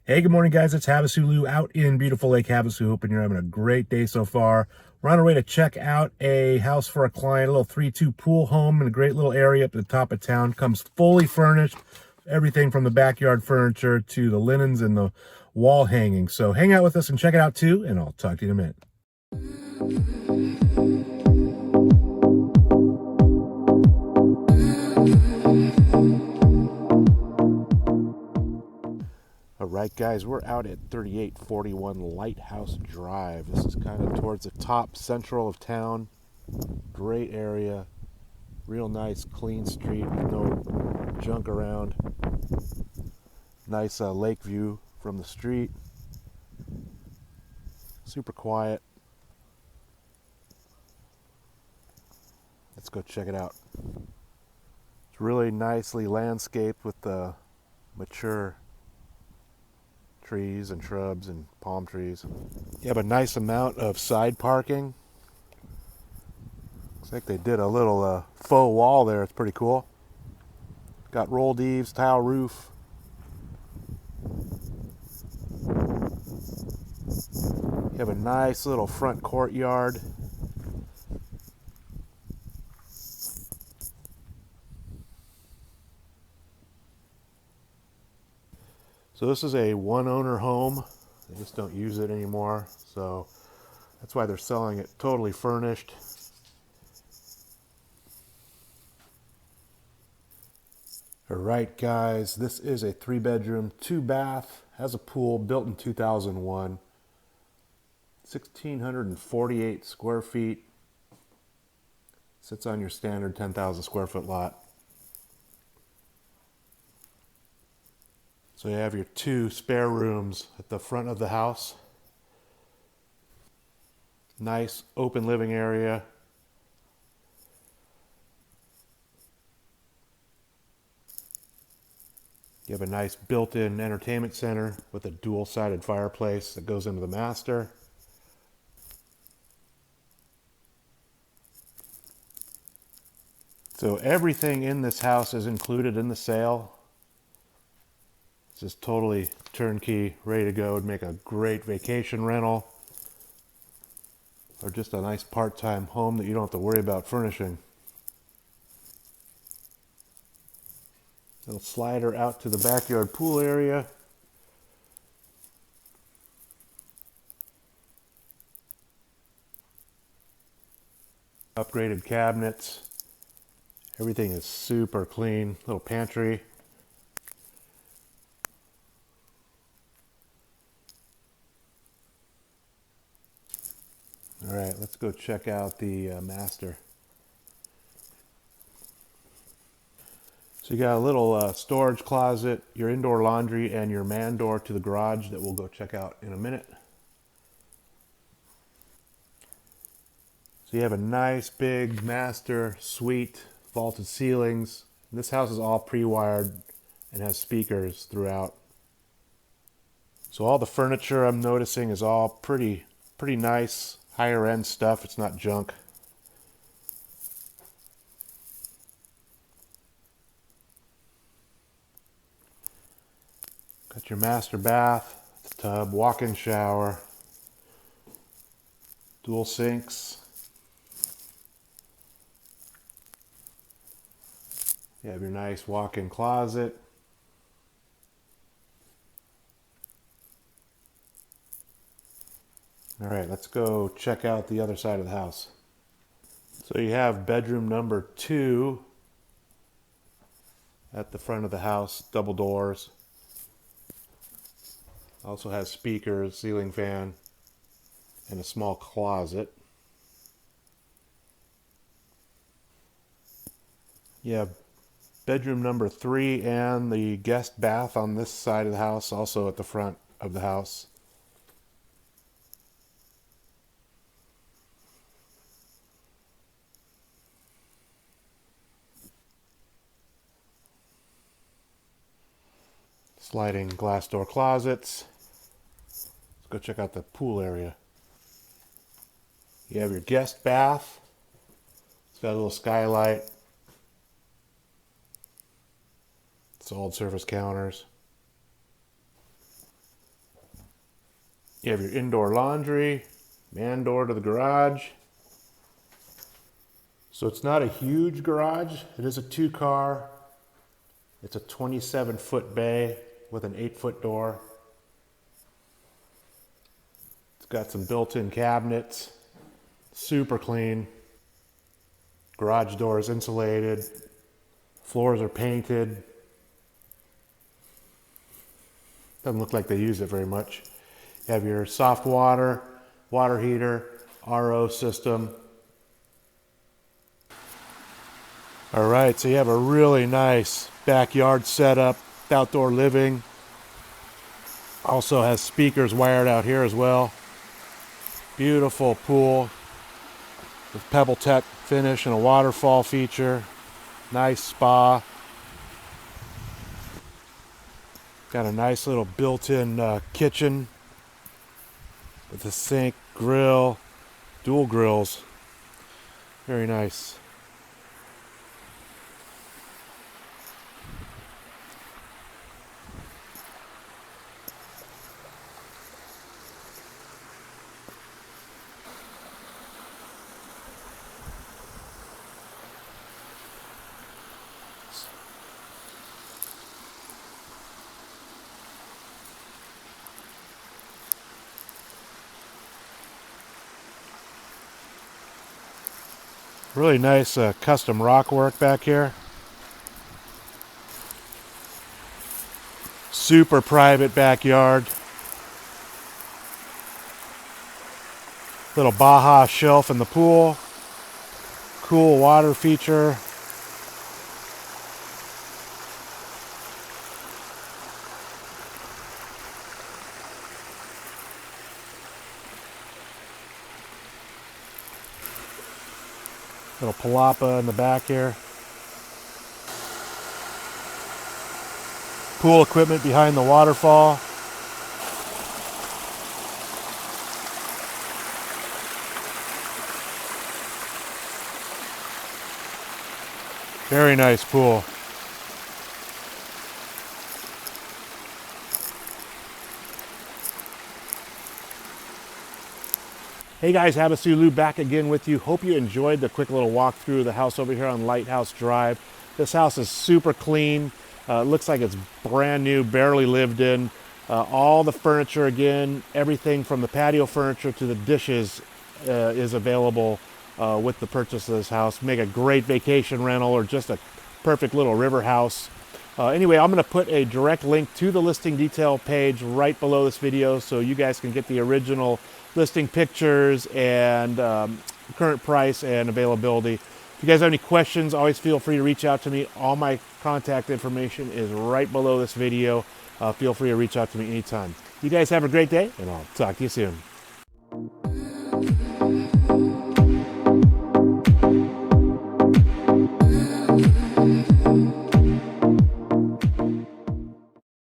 Hey, good morning, guys. It's Havasu out in beautiful Lake Havasu. Hoping you're having a great day so far. We're on our way to check out a house for a client, a little 3-2 pool home in a great little area up at the top of town. Comes fully furnished, everything from the backyard furniture to the linens and the wall hanging. So hang out with us and check it out too, and I'll talk to you in a minute. All right, guys, we're out at 3841 Lighthouse Drive. This is kind of towards the top central of town. Great area. Real nice, clean street with no junk around. Nice lake view from the street. Super quiet. Let's go check it out. It's really nicely landscaped with the mature trees and shrubs and palm trees. You have a nice amount of side parking. Looks like they did a little faux wall there. It's pretty cool. Got rolled eaves, tile roof. You have a nice little front courtyard. So this is a one-owner home. They just don't use it anymore. So that's why they're selling it totally furnished. All right, guys, this is a 3-bedroom, 2-bath, has a pool, built in 2001, 1,648 square feet, sits on your standard 10,000 square foot lot. So you have your 2 spare rooms at the front of the house. Nice open living area. You have a nice built-in entertainment center with a dual-sided fireplace that goes into the master. So everything in this house is included in the sale. It's just totally turnkey, ready to go. It'd make a great vacation rental or just a nice part-time home that you don't have to worry about furnishing. Little slider out to the backyard pool area. Upgraded cabinets. Everything is super clean. Little pantry. All right, let's go check out the master. So you got a little storage closet, your indoor laundry, and your man door to the garage that we'll go check out in a minute. So you have a nice big master suite, vaulted ceilings. This house is all pre-wired and has speakers throughout. So all the furniture I'm noticing is all pretty nice, higher end stuff. It's not junk. Got your master bath, tub, walk-in shower, dual sinks. You have your nice walk-in closet. All right, let's go check out the other side of the house. So you have bedroom number 2 at the front of the house, double doors. Also has speakers, ceiling fan, and a small closet. You have bedroom number 3 and the guest bath on this side of the house, also at the front of the house. Sliding glass door closets. Let's go check out the pool area. You have your guest bath. It's got a little skylight. Solid surface counters. You have your indoor laundry, man door to the garage. So it's not a huge garage. It is a 2-car. It's a 27-foot bay with an 8-foot door. It's got some built-in cabinets. Super clean. Garage door is insulated. Floors are painted. Doesn't look like they use it very much. You have your soft water, water heater, RO system. All right, so you have a really nice backyard setup, outdoor living. Also has speakers wired out here as well. Beautiful pool with Pebble Tech finish and a waterfall feature. Nice spa. Got a nice little built-in kitchen with a sink, grill, dual grills. Very nice. Really nice custom rock work back here. Super private backyard. Little Baja shelf in the pool. Cool water feature. Little palapa in the back here. Pool equipment behind the waterfall. Very nice pool. Hey guys, Havasu back again with you. Hope you enjoyed the quick little walk through the house over here on Lighthouse Drive. This house is super clean. Looks like it's brand new, barely lived in. All the furniture, again, everything from the patio furniture to the dishes is available with the purchase of this house. Make a great vacation rental or just a perfect little river house. Anyway, I'm going to put a direct link to the listing detail page right below this video so you guys can get the original listing pictures and current price and availability. If you guys have any questions, always feel free to reach out to me. All my contact information is right below this video. Feel free to reach out to me anytime. You guys have a great day, and I'll talk to you soon.